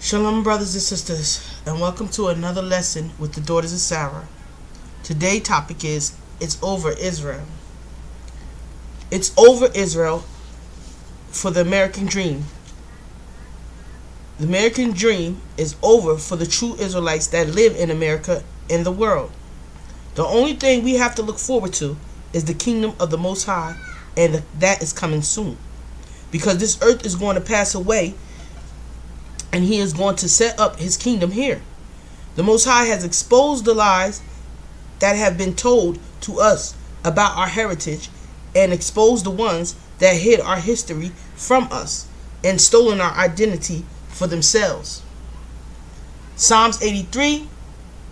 Shalom, brothers and sisters, and welcome to another lesson with the daughters of Sarah. Today's topic is It's Over Israel. It's over Israel for the American dream. The American dream is over for the true Israelites that live in America and the world. The only thing we have to look forward to is the kingdom of the Most High, and that is coming soon. Because this earth is going to pass away, and he is going to set up his kingdom here. The Most High has exposed the lies that have been told to us about our heritage, and exposed the ones that hid our history from us and stolen our identity for themselves. Psalms 83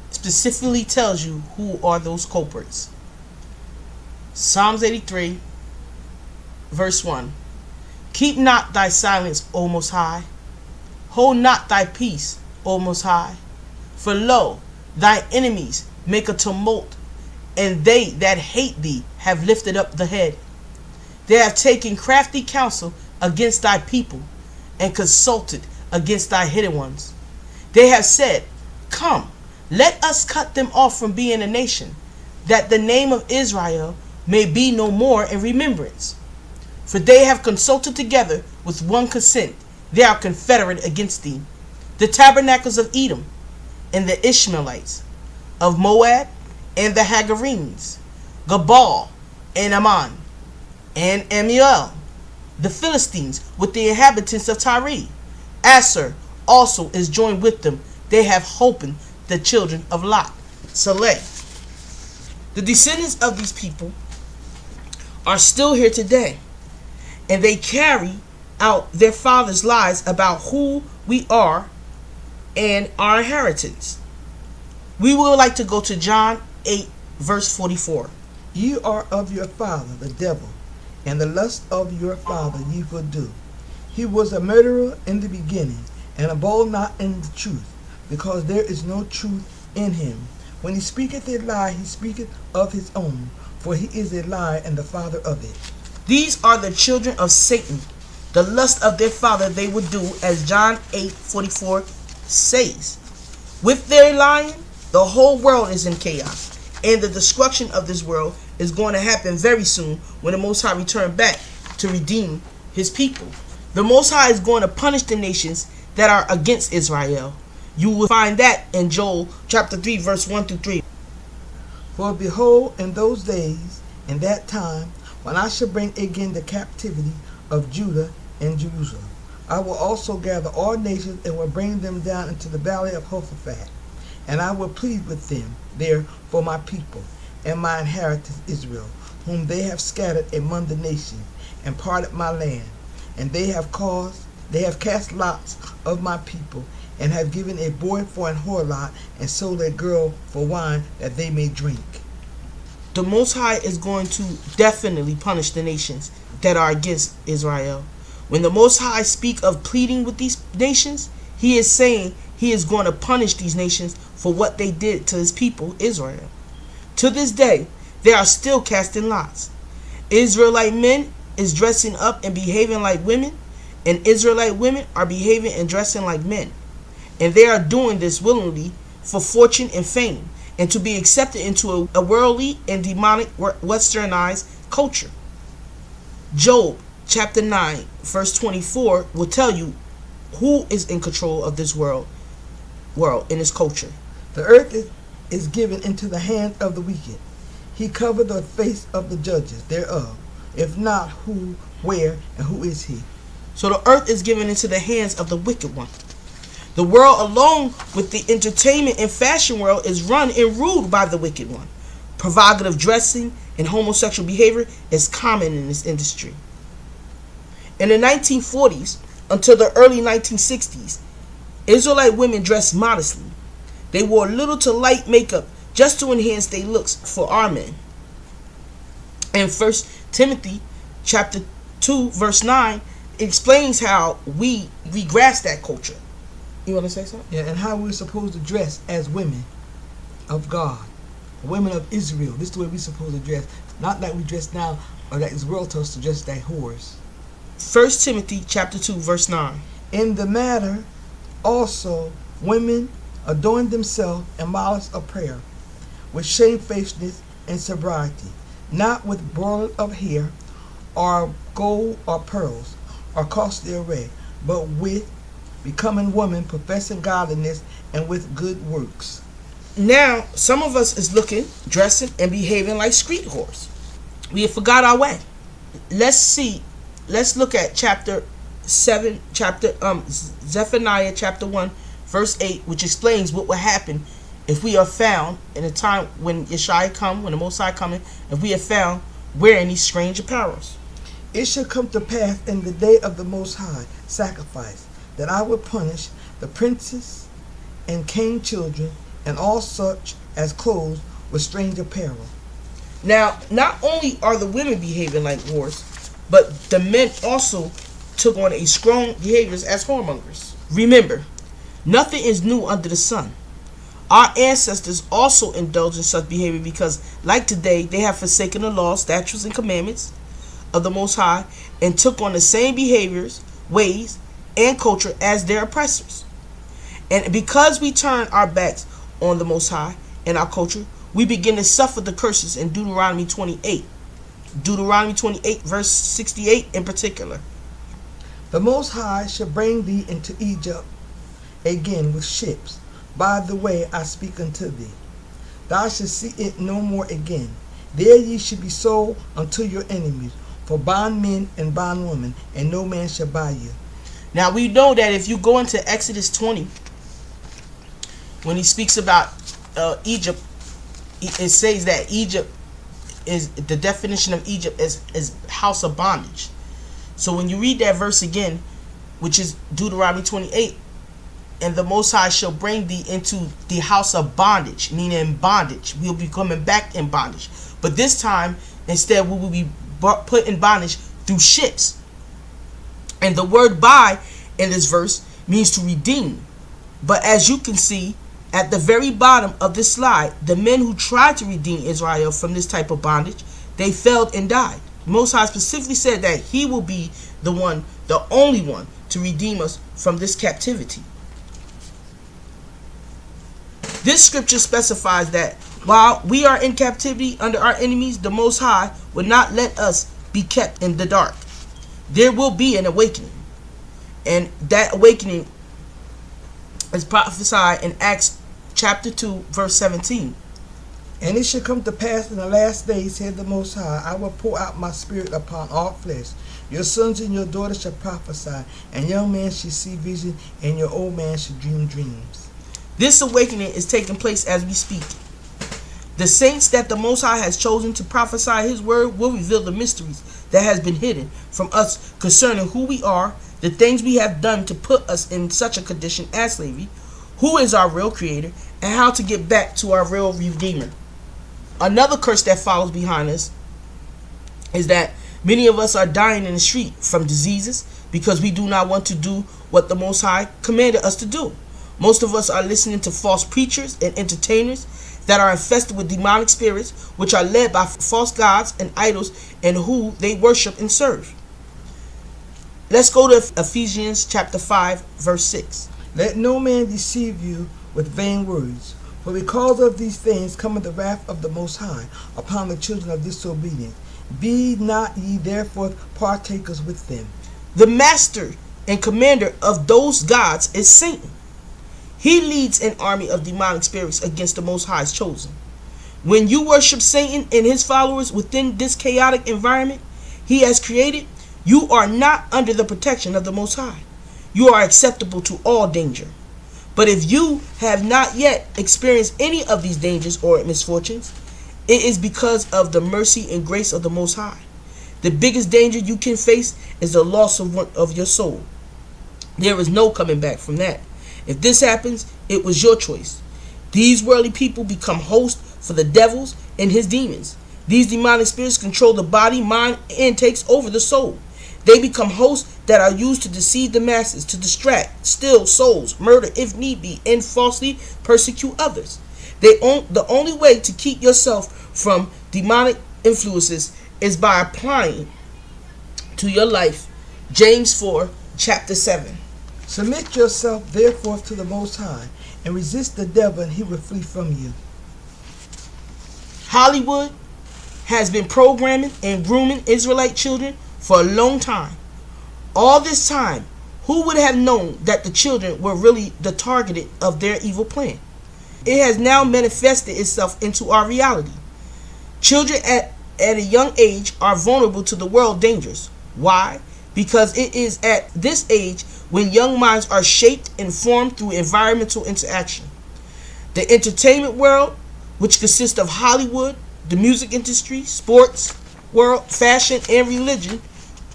specifically tells you who are those culprits. Psalms 83 verse 1. Keep not thy silence, O Most High. Hold not thy peace, O Most High. For lo, thy enemies make a tumult, and they that hate thee have lifted up the head. They have taken crafty counsel against thy people, and consulted against thy hidden ones. They have said, Come, let us cut them off from being a nation, that the name of Israel may be no more in remembrance. For they have consulted together with one consent. They are confederate against thee. The tabernacles of Edom, and the Ishmaelites, of Moab, and the Hagarenes, Gabal, and Ammon, and Amiel, the Philistines with the inhabitants of Tyre. Asher also is joined with them. They have holpen the children of Lot. Saleh. The descendants of these people are still here today, and they carry out their fathers' lies about who we are and our inheritance. We would like to go to John 8 verse 44. Ye are of your father the devil, and the lust of your father ye will do. He was a murderer in the beginning, and abode not in the truth, because there is no truth in him. When he speaketh a lie, he speaketh of his own, for he is a lie and the father of it. These are the children of Satan. The lust of their father they would do, as John 8:44 says. With their lying, the whole world is in chaos, and the destruction of this world is going to happen very soon when the Most High return back to redeem his people. The Most High is going to punish the nations that are against Israel. You will find that in Joel chapter 3 verse 1 through 3. For behold, in those days, in that time, when I shall bring again the captivity of Judah and Jerusalem, I will also gather all nations, and will bring them down into the valley of Hophaphat, and I will plead with them there for my people and my inheritance Israel, whom they have scattered among the nations, and parted my land. And they have cast lots of my people, and have given a boy for an whorelot, and sold a girl for wine, that they may drink. The Most High is going to definitely punish the nations that are against Israel. When the Most High speak of pleading with these nations, he is saying he is going to punish these nations for what they did to his people, Israel. To this day, they are still casting lots. Israelite men is dressing up and behaving like women, and Israelite women are behaving and dressing like men. And they are doing this willingly for fortune and fame, and to be accepted into a worldly and demonic westernized culture. Job chapter 9 verse 24 will tell you who is in control of this world in this culture. The earth is given into the hand of the wicked. He covered the face of the judges thereof. If not, who, where, and who is he? So the earth is given into the hands of the wicked one. The world, along with the entertainment and fashion world, is run and ruled by the wicked one. Provocative dressing and homosexual behavior is common in this industry. In the 1940s until the early 1960s, Israelite women dressed modestly. They wore little to light makeup just to enhance their looks for our men. In 1 Timothy chapter 2 verse 9, it explains how we grasp that culture. You want to say something? Yeah, and how we're supposed to dress as women of God, women of Israel. This is the way we're supposed to dress. Not like we dress now, or that this world tells us to dress like whores. 1 Timothy chapter 2 verse 9. In the matter Also, women adorn themselves in models of prayer, with shamefacedness and sobriety, not with broidered of hair, or gold or pearls, or costly array, but with becoming woman, professing godliness, and with good works. Now, some of us is looking, dressing, and behaving like street whores. We have forgot our way. Let's look at chapter 7, Zephaniah chapter 1, verse 8, which explains what will happen if we are found in a time when Yeshua come, when the Most High coming, if we are found wearing these strange apparels. It shall come to pass in the day of the Most High sacrifice, that I will punish the princes and king children, and all such as clothes with strange apparel. Now, not only are the women behaving like whores, but the men also took on a strong behaviors as whoremongers. Remember, nothing is new under the sun. Our ancestors also indulged in such behavior because, like today, they have forsaken the laws, statutes, and commandments of the Most High and took on the same behaviors, ways, and culture as their oppressors. And because we turn our backs on the Most High and our culture, we begin to suffer the curses in Deuteronomy 28. Deuteronomy 28 verse 68 in particular. The Most High shall bring thee into Egypt again with ships. By the way I speak unto thee. Thou shalt see it no more again. There ye shall be sold unto your enemies, for bondmen and bondwomen, and no man shall buy you. Now we know that if you go into Exodus 20, when he speaks about Egypt, it says that Egypt is, the definition of Egypt is house of bondage. So when you read that verse again, which is Deuteronomy 28, and the Most High shall bring thee into the house of bondage, meaning in bondage. We'll be coming back in bondage. But this time, instead, we will be put in bondage through ships. And the word buy in this verse means to redeem. But as you can see, at the very bottom of this slide, the men who tried to redeem Israel from this type of bondage, they failed and died. Most High specifically said that he will be the one, the only one, to redeem us from this captivity. This scripture specifies that while we are in captivity under our enemies, the Most High will not let us be kept in the dark. There will be an awakening. And that awakening is prophesied in Acts chapter 2, verse 17. And it shall come to pass in the last days, said the Most High, I will pour out my spirit upon all flesh. Your sons and your daughters shall prophesy, and young men shall see vision, and your old man shall dream dreams. This awakening is taking place as we speak. The saints that the Most High has chosen to prophesy his word will reveal the mysteries that has been hidden from us concerning who we are, the things we have done to put us in such a condition as slavery, who is our real creator, and how to get back to our real redeemer. Another curse that follows behind us is that many of us are dying in the street from diseases because we do not want to do what the Most High commanded us to do. Most of us are listening to false preachers and entertainers that are infested with demonic spirits, which are led by false gods and idols and who they worship and serve. Let's go to Ephesians chapter 5, verse 6. Let no man deceive you with vain words, for because of these things cometh the wrath of the Most High upon the children of disobedience. Be not ye therefore partakers with them. The master and commander of those gods is Satan. He leads an army of demonic spirits against the Most High's chosen. When you worship Satan and his followers within this chaotic environment he has created, you are not under the protection of the Most High. You are acceptable to all danger. But if you have not yet experienced any of these dangers or misfortunes, it is because of the mercy and grace of the Most High. The biggest danger you can face is the loss of your soul. There is no coming back from that. If this happens, it was your choice. These worldly people become hosts for the devils and his demons. These demonic spirits control the body, mind, and takes over the soul. They become hosts that are used to deceive the masses, to distract, steal souls, murder if need be, and falsely persecute others. The only way to keep yourself from demonic influences is by applying to your life James 4, chapter 7. Submit yourself therefore to the Most High, and resist the devil, and he will flee from you. Hollywood has been programming and grooming Israelite children for a long time. All this time, who would have known that the children were really the target of their evil plan? It has now manifested itself into our reality. Children at a young age are vulnerable to the world dangers. Why? Because it is at this age when young minds are shaped and formed through environmental interaction. The entertainment world, which consists of Hollywood, the music industry, sports world, fashion, and religion,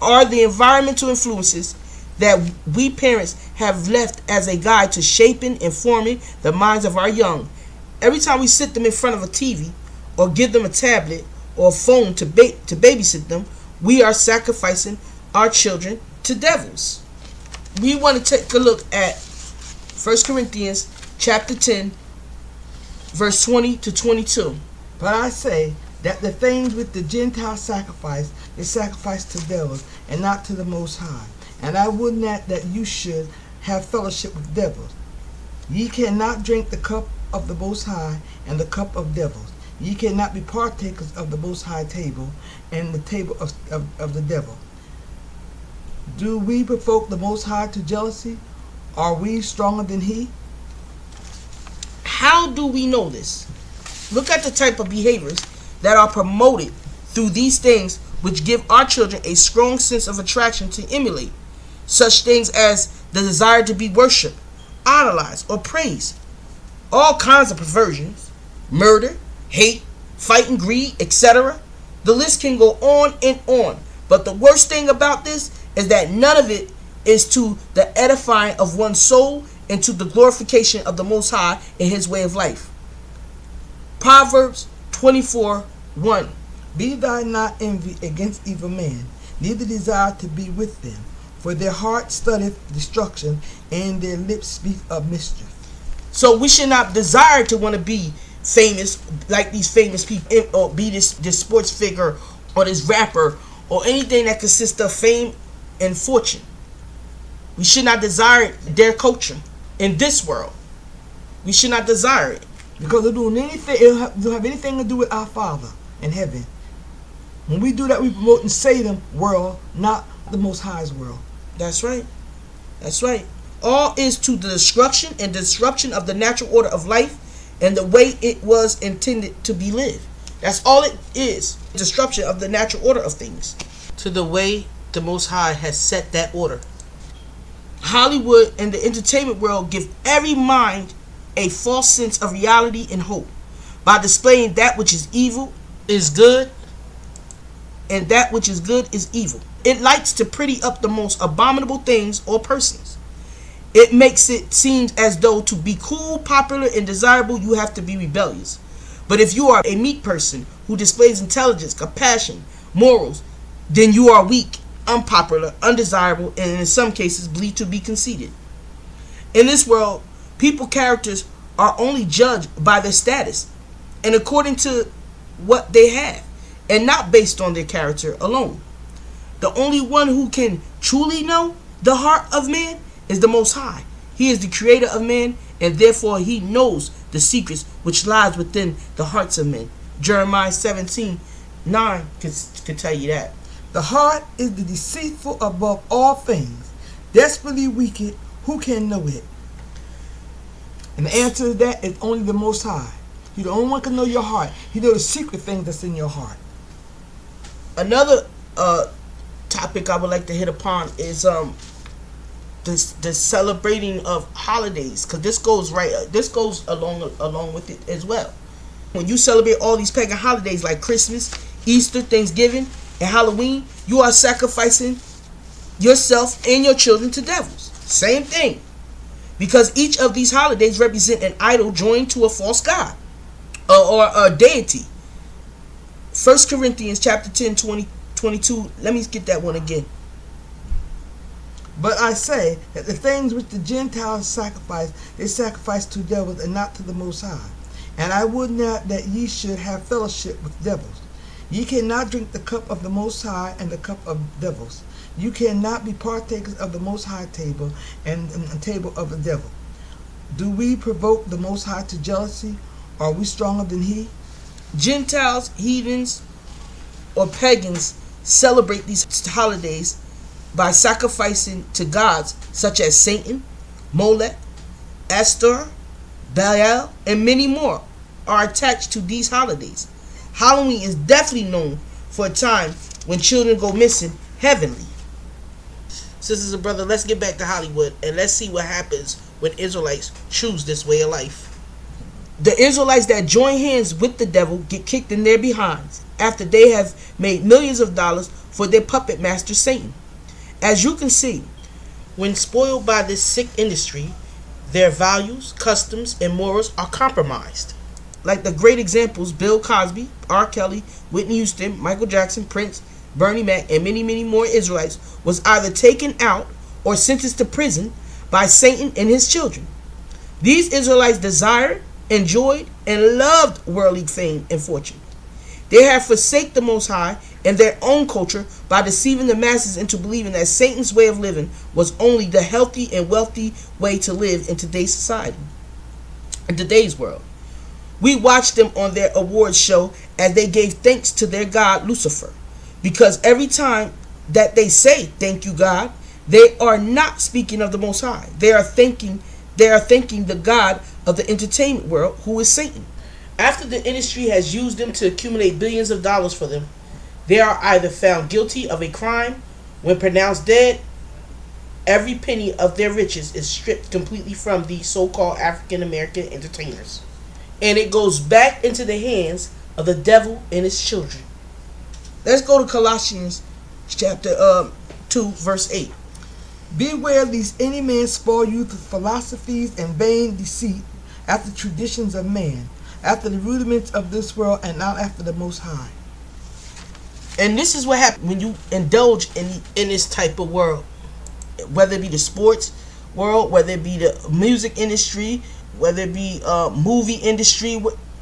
are the environmental influences that we parents have left as a guide to shaping and forming the minds of our young. Every time we sit them in front of a TV or give them a tablet or a phone to babysit them, we are sacrificing our children to devils. We want to take a look at 1 Corinthians chapter 10, verse 20 to 22. But I say that the things which the Gentiles sacrifice, they sacrifice to devils, and not to the Most High. And I would not that you should have fellowship with devils. Ye cannot drink the cup of the Most High and the cup of devils. Ye cannot be partakers of the Most High table and the table of the devil. Do we provoke the Most High to jealousy? Are we stronger than he? How do we know this? Look at the type of behaviors that are promoted through these things, which give our children a strong sense of attraction to emulate. Such things as the desire to be worshipped, idolized, or praised. All kinds of perversions, murder, hate, fighting, greed, etc. The list can go on and on. But the worst thing about this is that none of it is to the edifying of one's soul and to the glorification of the Most High in his way of life. Proverbs 24:1. Be thou not envy against evil men, neither desire to be with them. For their heart studieth destruction, and their lips speak of mischief. So we should not desire to want to be famous like these famous people, or be this sports figure or this rapper or anything that consists of fame and fortune. We should not desire their culture in this world. We should not desire it. Because they're doing anything, it don't have anything to do with our Father in heaven. When we do that, we promote and Satan's world, not the Most High's world. That's right. That's right. All is to the destruction and disruption of the natural order of life and the way it was intended to be lived. That's all it is. Disruption of the natural order of things to the way the Most High has set that order. Hollywood and the entertainment world give every mind a false sense of reality and hope by displaying that which is evil is good and that which is good is evil. It likes to pretty up the most abominable things or persons. It makes it seem as though to be cool, popular, and desirable, you have to be rebellious. But if you are a meek person who displays intelligence, compassion, morals, then you are weak, unpopular, undesirable, and in some cases believed to be conceited. In this world, people characters are only judged by their status and according to what they have, and not based on their character alone. The only one who can truly know the heart of man is the Most High. He is the creator of man, and therefore he knows the secrets which lies within the hearts of men. Jeremiah 17:9 can tell you that. The heart is the deceitful above all things, desperately wicked. Who can know it? And the answer to that is only the Most High. He's the only one who can know your heart. He knows the secret things that's in your heart. Another topic I would like to hit upon is the celebrating of holidays, because this goes along with it as well. When you celebrate all these pagan holidays like Christmas, Easter, Thanksgiving, and Halloween, you are sacrificing yourself and your children to devils. Same thing. Because each of these holidays represent an idol joined to a false god or a deity. 1 Corinthians chapter 10, 20, 22. Let me get that one again. But I say that the things which the Gentiles sacrifice, they sacrifice to devils and not to the Most High. And I would not that ye should have fellowship with devils. Ye cannot drink the cup of the Most High and the cup of devils. You cannot be partakers of the Most High table and the table of the devil. Do we provoke the Most High to jealousy? Are we stronger than he? Gentiles, heathens, or pagans celebrate these holidays by sacrificing to gods such as Satan, Molech, Astor, Baal, and many more are attached to these holidays. Halloween is definitely known for a time when children go missing heavenly. Sisters and brothers, let's get back to Hollywood and let's see what happens when Israelites choose this way of life. The Israelites that join hands with the devil get kicked in their behinds after they have made millions of dollars for their puppet master Satan. As you can see, when spoiled by this sick industry, their values, customs, and morals are compromised. Like the great examples Bill Cosby, R. Kelly, Whitney Houston, Michael Jackson, Prince, Bernie Mac, and many, many more Israelites was either taken out or sentenced to prison by Satan and his children. These Israelites desired, enjoyed, and loved worldly fame and fortune. They have forsaken the Most High and their own culture by deceiving the masses into believing that Satan's way of living was only the healthy and wealthy way to live in today's society, in today's world. We watched them on their awards show as they gave thanks to their god Lucifer, because every time that they say thank you God, they are not speaking of the Most High. They are thanking the God of the entertainment world, who is Satan. After the industry has used them to accumulate billions of dollars for them, they are either found guilty of a crime. When pronounced dead, every penny of their riches is stripped completely from the so-called African American entertainers, and it goes back into the hands of the devil and his children. Let's go to Colossians chapter 2 verse 8. Beware lest any man spoil you through philosophies and vain deceit, after traditions of man, after the rudiments of this world, and not after the Most High. And this is what happens when you indulge in this type of world, whether it be the sports world, whether it be the music industry, whether it be movie industry,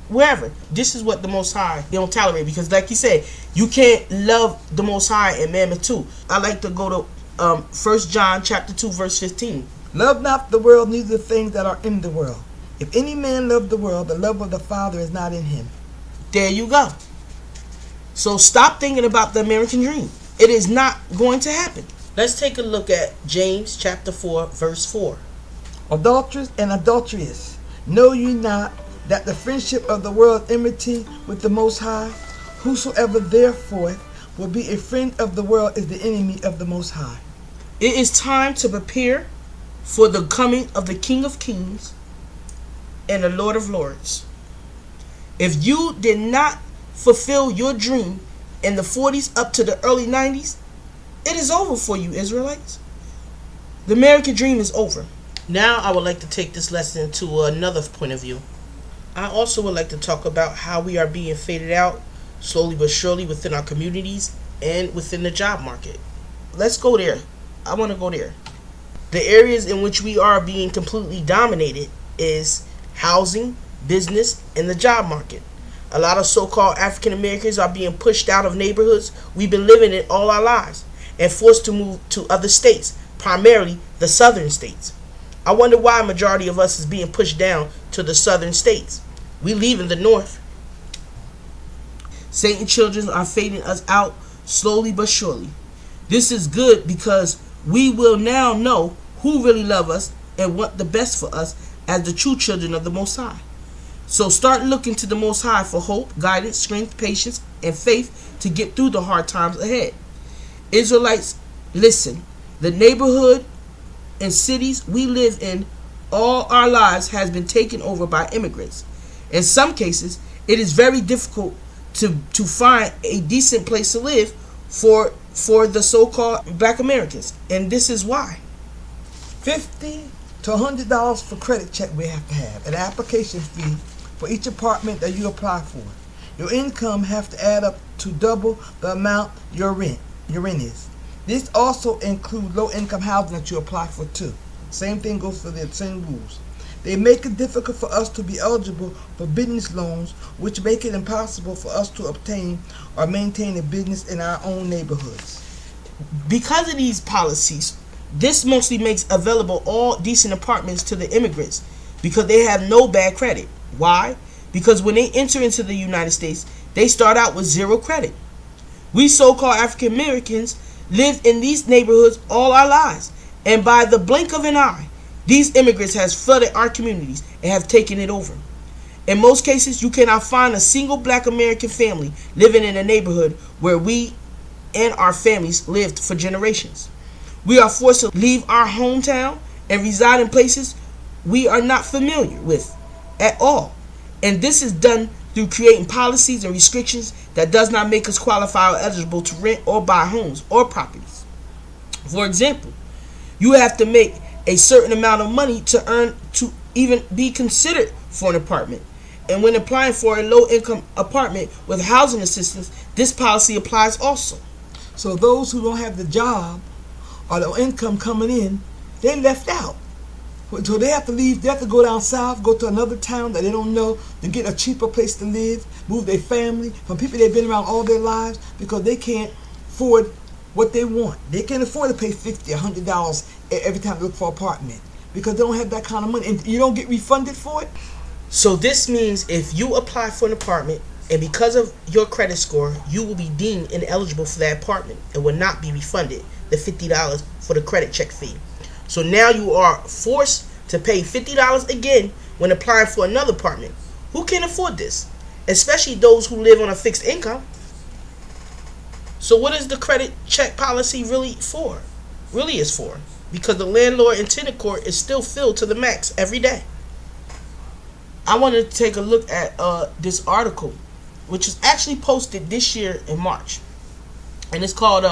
wherever. This is what the Most High, they don't tolerate, because like you said, you can't love the Most High and mammon too. I like to go to 1 John chapter 2 verse 15. Love not the world, neither the things that are in the world. If any man love the world, the love of the Father is not in him. There you go. So stop thinking about the American dream. It is not going to happen. Let's take a look at James chapter 4 verse 4. Adulterers and adulteress, know ye not that the friendship of the world is enmity with the Most High? Whosoever therefore will be a friend of the world is the enemy of the Most High. It is time to prepare for the coming of the King of Kings and the Lord of Lords. If you did not fulfill your dream in the 40s up to the early 90s, it is over for you, Israelites. The American dream is over. Now I would like to take this lesson to another point of view. I also would like to talk about how we are being faded out slowly but surely within our communities and within the job market. Let's go there. I want to go there. The areas in which we are being completely dominated is housing, business, and the job market. A lot of so-called African Americans are being pushed out of neighborhoods we've been living in all our lives and forced to move to other states, primarily the southern states. I wonder why a majority of us is being pushed down to the southern states. We leaving the north. Satan children are fading us out slowly but surely. This is good because we will now know who really love us and want the best for us as the true children of the Most High. So start looking to the Most High for hope, guidance, strength, patience, and faith to get through the hard times ahead. Israelites, listen. The neighborhood and cities we live in all our lives has been taken over by immigrants. In some cases, it is very difficult to find a decent place to live for the so-called Black Americans. And this is why. $50 to $100 for credit check we have to have, an application fee for each apartment that you apply for. Your income have to add up to double the amount your rent is. This also includes low-income housing that you apply for too. Same thing goes for the same rules. They make it difficult for us to be eligible for business loans, which make it impossible for us to obtain or maintain a business in our own neighborhoods. Because of these policies, this mostly makes available all decent apartments to the immigrants because they have no bad credit. Why? Because when they enter into the United States, they start out with zero credit. We so-called African Americans lived in these neighborhoods all our lives, and by the blink of an eye, these immigrants has flooded our communities and have taken it over. In most cases, you cannot find a single black American family living in a neighborhood where we and our families lived for generations. We are forced to leave our hometown and reside in places we are not familiar with at all. And this is done through creating policies and restrictions that does not make us qualify or eligible to rent or buy homes or properties. For example, you have to make a certain amount of money to earn to even be considered for an apartment. And when applying for a low-income apartment with housing assistance, this policy applies also. So those who don't have the job or the income coming in, they're left out. So they have to leave. They have to go down south, go to another town that they don't know, to get a cheaper place to live, move their family from people they've been around all their lives because they can't afford what they want. They can't afford to pay $50, $100 every time they look for an apartment because they don't have that kind of money, and you don't get refunded for it. So this means if you apply for an apartment and because of your credit score, you will be deemed ineligible for that apartment and will not be refunded the $50 for the credit check fee. So now you are forced to pay $50 again when applying for another apartment. Who can afford this? Especially those who live on a fixed income. So what is the credit check policy really for? Really is for? Because the landlord and tenant court is still filled to the max every day. I wanted to take a look at this article, which was actually posted this year in March. And it's called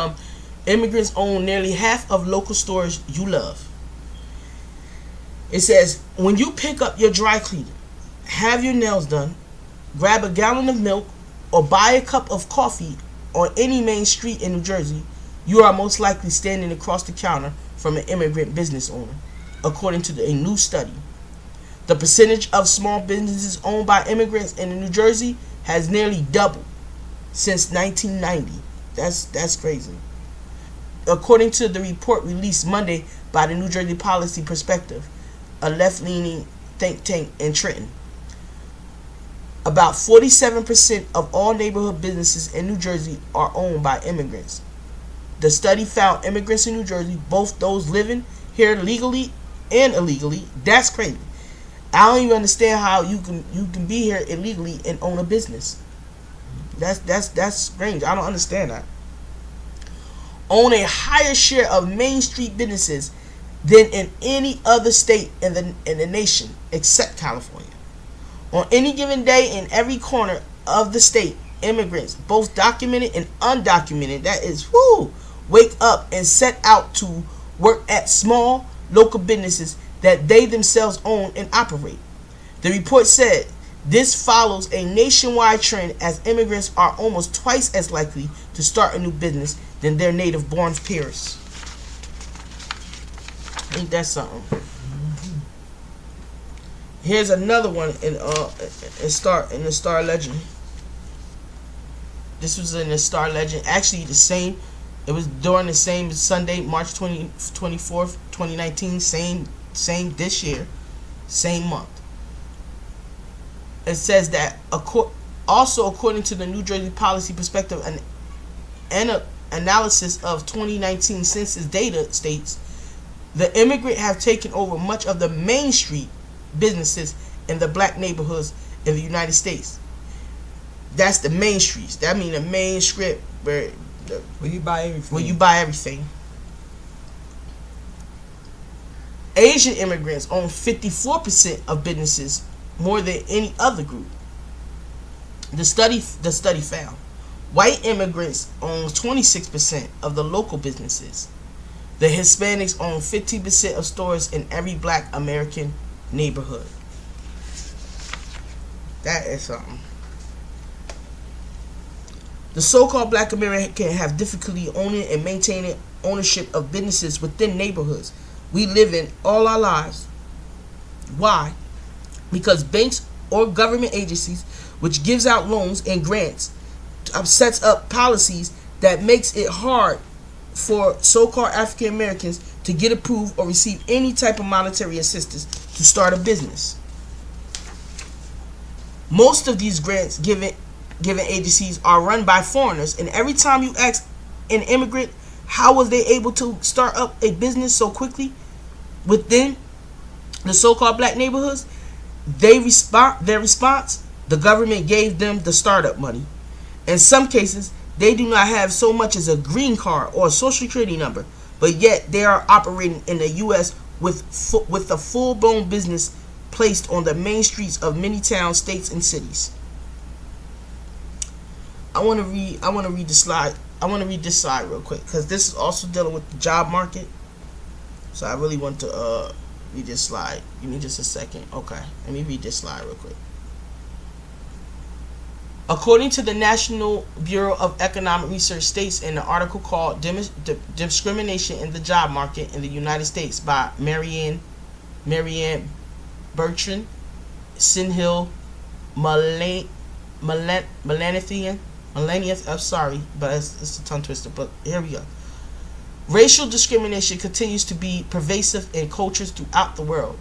Immigrants Own Nearly Half of Local Stores You Love. It says, when you pick up your dry cleaner, have your nails done, grab a gallon of milk, or buy a cup of coffee on any main street in New Jersey, you are most likely standing across the counter from an immigrant business owner, according to a new study. The percentage of small businesses owned by immigrants in New Jersey has nearly doubled since 1990. That's crazy. According to the report released Monday by the New Jersey Policy Perspective, a left-leaning think tank in Trenton, about 47% of all neighborhood businesses in New Jersey are owned by immigrants. The study found immigrants in New Jersey, both those living here legally and illegally. That's crazy. I don't even understand how you can be here illegally and own a business. That's strange. I don't understand that. Own a higher share of Main Street businesses than in any other state in the nation except California. On any given day, in every corner of the state, immigrants, both documented and undocumented, that is, wake up and set out to work at small local businesses that they themselves own and operate. The report said this follows a nationwide trend as immigrants are almost twice as likely to start a new business than their native-born peers. Ain't that something? Here's another one in the Star Legend. This was in the Star Legend. Actually, the same. It was during the same Sunday, March 24th, 2019. Same this year, same month. It says that also according to the New Jersey Policy Perspective, an analysis of 2019 census data states the immigrant have taken over much of the Main Street businesses in the black neighborhoods in the United States. That's the main streets. That means the main strip where you buy everything. Where you buy everything. Asian immigrants own 54% of businesses, more than any other group. The study found white immigrants own 26% of the local businesses. The Hispanics own 15% of stores in every black American neighborhood. That is something. The so-called black American have difficulty owning and maintaining ownership of businesses within neighborhoods we live in all our lives. Why? Because banks or government agencies which gives out loans and grants sets up policies that makes it hard for so-called African Americans to get approved or receive any type of monetary assistance to start a business. Most of these grants given agencies are run by foreigners, and every time you ask an immigrant how was they able to start up a business so quickly within the so-called black neighborhoods, their response, the government gave them the startup money. In some cases, they do not have so much as a green card or a social security number, but yet they are operating in the U.S. with a full-blown business placed on the main streets of many towns, states, and cities. I want to read the slide. I want to read this slide real quick because this is also dealing with the job market. So I really want to read this slide. Give me just a second. Okay, let me read this slide real quick. According to the National Bureau of Economic Research states in an article called Discrimination in the Job Market in the United States by Marianne Bertrand, Sinhill, Melanithian. I'm sorry, but it's a tongue twister, but here we go. Racial discrimination continues to be pervasive in cultures throughout the world.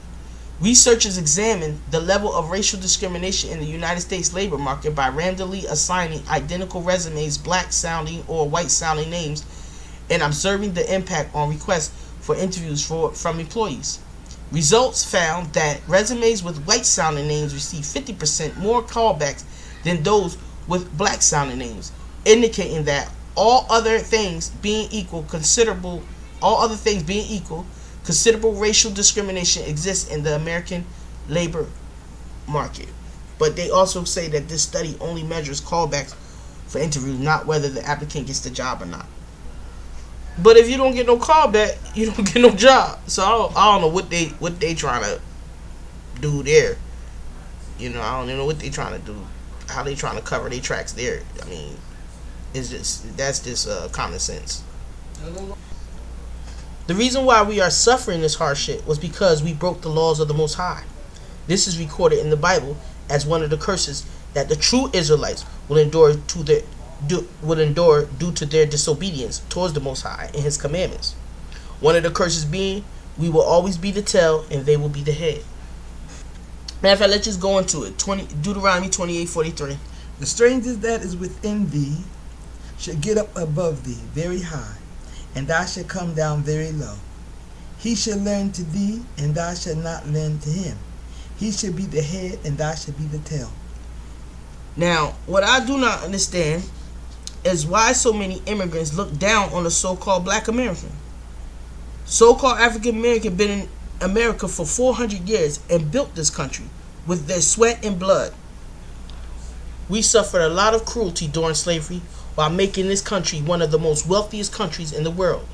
Researchers examined the level of racial discrimination in the United States labor market by randomly assigning identical resumes, black-sounding or white-sounding names, and observing the impact on requests for interviews from employees. Results found that resumes with white-sounding names received 50% more callbacks than those with black-sounding names, indicating that all other things being equal, considerable racial discrimination exists in the American labor market. But they also say that this study only measures callbacks for interviews, not whether the applicant gets the job or not. But if you don't get no callback, you don't get no job. So I don't know what they trying to do there. You know, I don't even know what they trying to do. How they trying to cover their tracks there. I mean, that's just common sense. The reason why we are suffering this hardship was because we broke the laws of the Most High. This is recorded in the Bible as one of the curses that the true Israelites will endure due to their disobedience towards the Most High and His commandments. One of the curses being, we will always be the tail and they will be the head. Matter of fact, let's just go into it. Deuteronomy 28:43. The strangers that is within thee should get up above thee very high, and thou shalt come down very low. He shall learn to thee, and thou shalt not learn to him. He shall be the head, and thou shalt be the tail. Now, what I do not understand is why so many immigrants look down on the so-called black American. So-called African American been in America for 400 years and built this country with their sweat and blood. We suffered a lot of cruelty during slavery while making this country one of the most wealthiest countries in the world.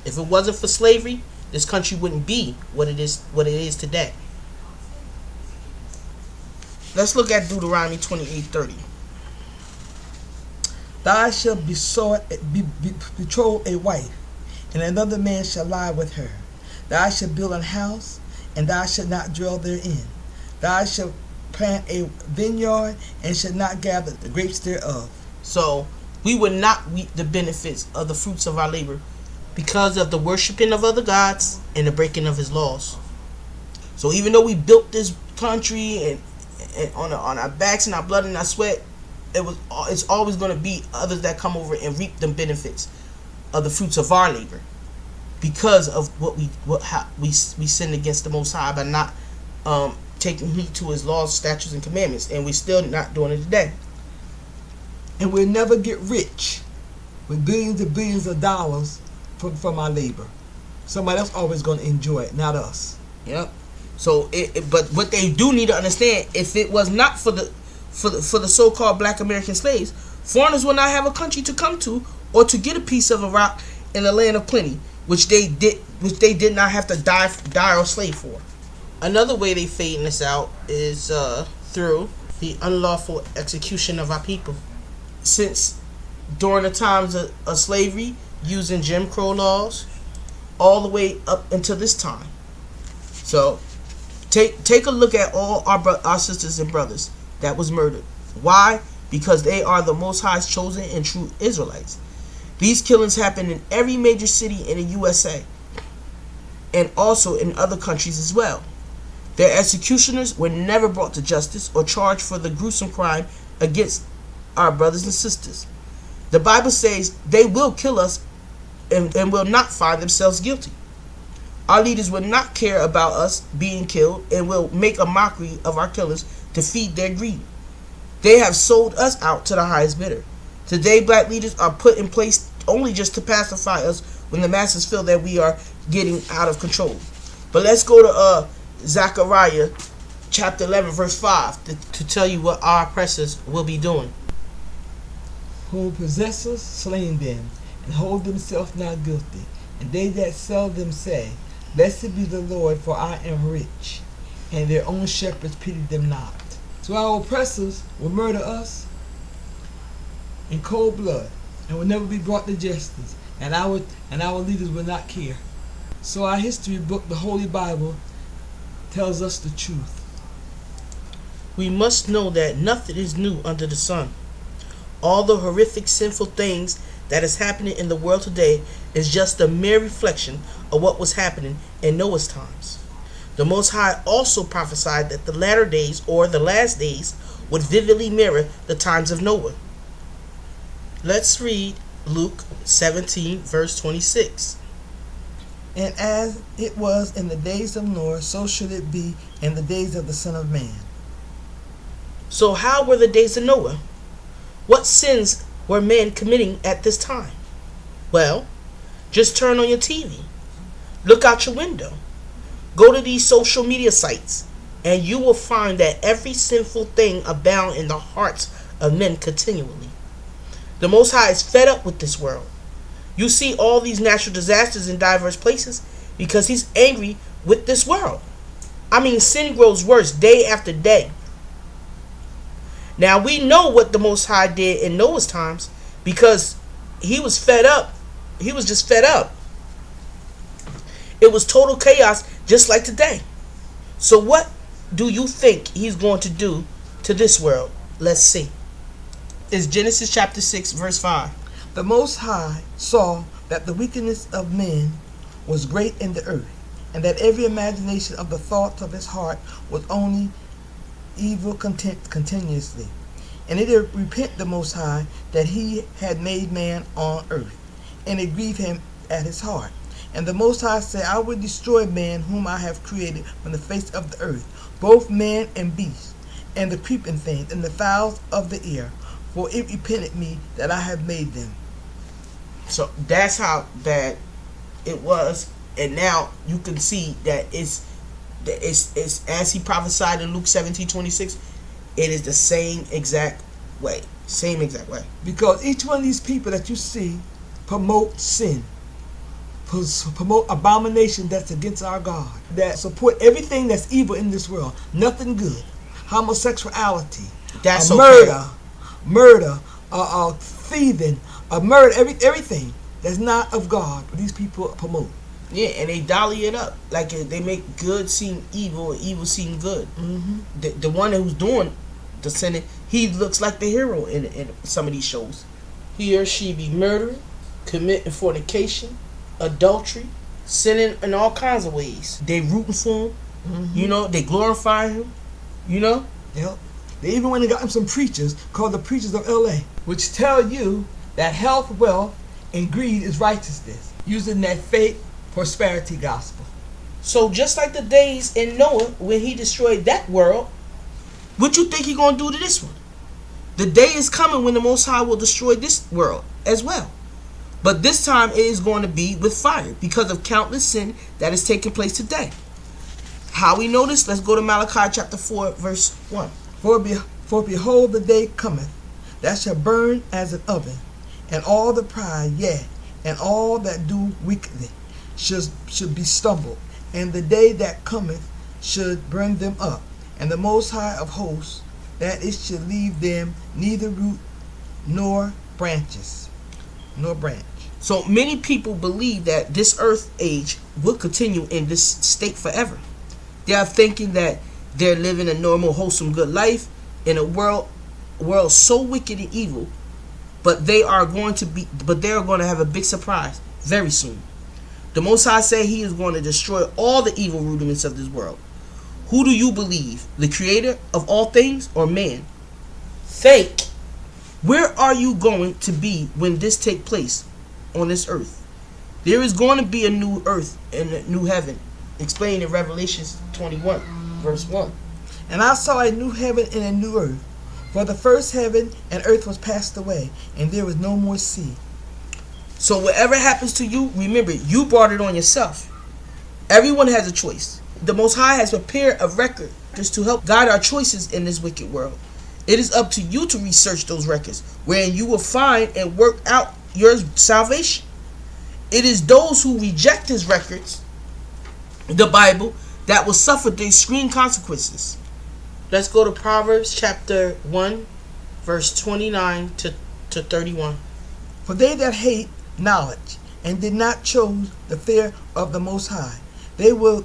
If it wasn't for slavery, this country wouldn't be what it is today. Let's look at Deuteronomy 28:30. Thou shalt betroth a wife, and another man shall lie with her. Thou shalt build an house, and thou shalt not dwell therein. Thou shalt plant a vineyard, and shalt not gather the grapes thereof. So we would not reap the benefits of the fruits of our labor because of the worshiping of other gods and the breaking of His laws. So even though we built this country and on our backs and our blood and our sweat, it's always going to be others that come over and reap the benefits of the fruits of our labor because of what we sinned against the Most High by not taking heed to His laws, statutes, and commandments, and we're still not doing it today. And we'll never get rich with billions and billions of dollars from our labor. Somebody else always going to enjoy it, not us. Yep. So, but what they do need to understand, if it was not for the so-called black American slaves, foreigners would not have a country to come to or to get a piece of a rock in the land of plenty, which they did not have to die or slave for. Another way they fading this out is through the unlawful execution of our people. Since during the times of slavery, using Jim Crow laws, all the way up until this time. So take a look at all our sisters and brothers that was murdered. Why? Because they are the Most High's chosen and true Israelites. These killings happen in every major city in the USA and also in other countries as well. Their executioners were never brought to justice or charged for the gruesome crime against our brothers and sisters. The Bible says they will kill us and will not find themselves guilty. Our leaders will not care about us being killed and will make a mockery of our killers to feed their greed. They have sold us out to the highest bidder. Today, black leaders are put in place only just to pacify us when the masses feel that we are getting out of control. But let's go to Zechariah chapter 11 verse 5 to tell you what our oppressors will be doing. Whom possessors slain them, and hold themselves not guilty. And they that sell them say, Blessed be the Lord, for I am rich. And their own shepherds pity them not. So our oppressors will murder us in cold blood, and will never be brought to justice. And our leaders will not care. So our history book, the Holy Bible, tells us the truth. We must know that nothing is new under the sun. All the horrific sinful things that is happening in the world today is just a mere reflection of what was happening in Noah's times. The Most High also prophesied that the latter days, or the last days, would vividly mirror the times of Noah. Let's read Luke 17 verse 26. And as it was in the days of Noah, so should it be in the days of the Son of Man. So how were the days of Noah? What sins were men committing at this time? Well, just turn on your TV. Look out your window. Go to these social media sites, and you will find that every sinful thing abound in the hearts of men continually. The Most High is fed up with this world. You see all these natural disasters in diverse places because he's angry with this world. I mean, sin grows worse day after day. Now, we know what the Most High did in Noah's times because he was fed up. He was just fed up. It was total chaos just like today. So what do you think he's going to do to this world? Let's see. It's Genesis chapter 6 verse 5. The Most High saw that the wickedness of men was great in the earth, and that every imagination of the thoughts of his heart was only evil continuously. And it did repent the Most High that he had made man on earth, and it grieved him at his heart. And the Most High said, I will destroy man whom I have created from the face of the earth, both man and beast, and the creeping things, and the fowls of the air, for it repented me that I have made them. So that's how bad it was, and now you can see that it's as he prophesied in Luke 17:26. It is the same exact way. Same exact way. Because each one of these people that you see promote sin, promote abomination that's against our God, that support everything that's evil in this world, nothing good, homosexuality, That's murder, thieving, murder, everything that's not of God. These people promote. Yeah, and they dolly it up. Like they make good seem evil and evil seem good. Mm-hmm. The one who's doing the sinning, he looks like the hero in some of these shows. He or she be murdering, committing fornication, adultery, sinning in all kinds of ways. They rooting for him. Mm-hmm. You know, they glorify him. You know? Yep. They even went and got some preachers called the Preachers of LA, which tell you that health, wealth, and greed is righteousness, using that fake prosperity gospel. So just like the days in Noah when he destroyed that world, what you think he gonna do to this one? The day is coming when the Most High will destroy this world as well. But this time it is going to be with fire because of countless sin that is taking place today. How we know this? Let's go to Malachi chapter 4 verse 1. For behold, the day cometh that shall burn as an oven, and all the pride, yea, and all that do wickedly should be stumbled, and the day that cometh should burn them up, and the Most High of hosts, that it should leave them neither root nor branches, nor branch. So many people believe that this earth age will continue in this state forever. They are thinking that they're living a normal, wholesome, good life in a world so wicked and evil. but they are going to have a big surprise very soon. The Most High said He is going to destroy all the evil rudiments of this world. Who do you believe? The Creator of all things or man? Think. Where are you going to be when this take place on this earth? There is going to be a new earth and a new heaven, explained in Revelation 21, verse 1. And I saw a new heaven and a new earth. For the first heaven and earth was passed away, and there was no more sea. So whatever happens to you, remember, you brought it on yourself. Everyone has a choice. The Most High has prepared a record just to help guide our choices in this wicked world. It is up to you to research those records, wherein you will find and work out your salvation. It is those who reject His records, the Bible, that will suffer the extreme consequences. Let's go to Proverbs chapter 1, verse 29 to 31. For they that hate knowledge and did not choose the fear of the Most High, they were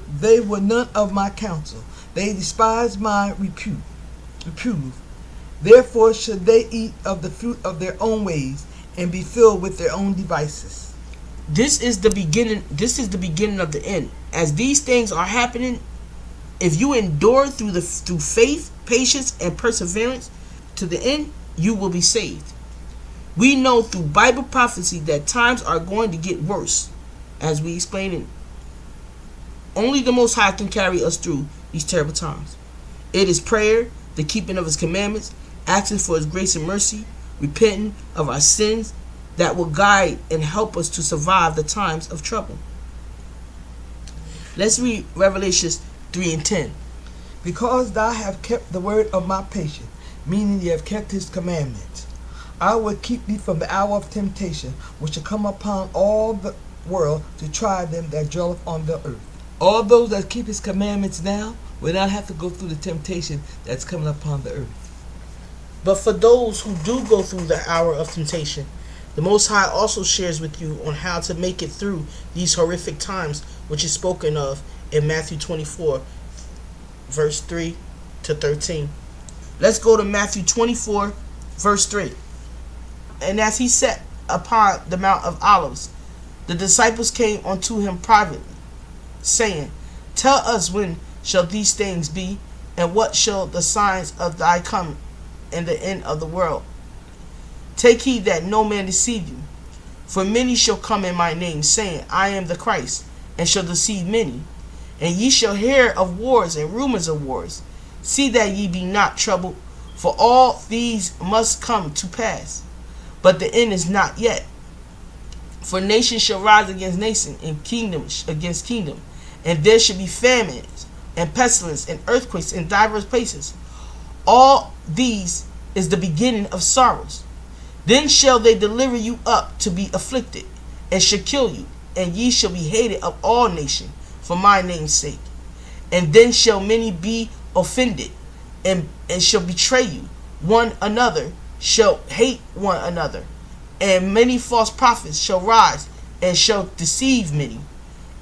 none of my counsel. They despise my reproof. Therefore should they eat of the fruit of their own ways and be filled with their own devices. This is the beginning of the end. As these things are happening, if you endure through faith, patience, and perseverance to the end, you will be saved. We know through Bible prophecy that times are going to get worse, as we explained it. Only the Most High can carry us through these terrible times. It is prayer, the keeping of His commandments, asking for His grace and mercy, repenting of our sins, that will guide and help us to survive the times of trouble. Let's read Revelations 3 and 10. Because thou have kept the word of my patience, meaning ye have kept His commandments, I will keep thee from the hour of temptation, which shall come upon all the world to try them that dwelleth on the earth. All those that keep His commandments now will not have to go through the temptation that's coming upon the earth. But for those who do go through the hour of temptation, the Most High also shares with you on how to make it through these horrific times, which is spoken of in Matthew 24, verse 3 to 13. Let's go to Matthew 24, verse 3. And as He sat upon the Mount of Olives, the disciples came unto Him privately, saying, Tell us when shall these things be, and what shall the signs of thy coming and the end of the world? Take heed that no man deceive you. For many shall come in my name, saying, I am the Christ, and shall deceive many. And ye shall hear of wars and rumors of wars. See that ye be not troubled, for all these must come to pass. But the end is not yet. For nation shall rise against nation, and kingdom against kingdom. And there shall be famines, and pestilence, and earthquakes in divers places. All these is the beginning of sorrows. Then shall they deliver you up to be afflicted, and shall kill you, and ye shall be hated of all nations for my name's sake. And then shall many be offended, and shall betray you. One another shall hate one another. And many false prophets shall rise, and shall deceive many.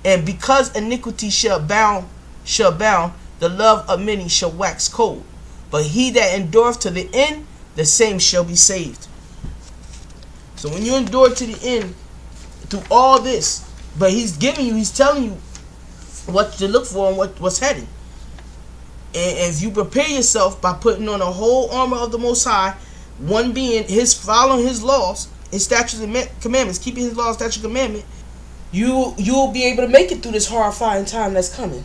And because iniquity shall abound, the love of many shall wax cold. But he that endureth to the end, the same shall be saved. So when you endure to the end, through all this, but He's telling you what to look for and what's headed. And if you prepare yourself by putting on the whole armor of the Most High, one being following His laws, His statutes and commandments, keeping His laws, statutes, and commandment, you'll be able to make it through this horrifying time that's coming.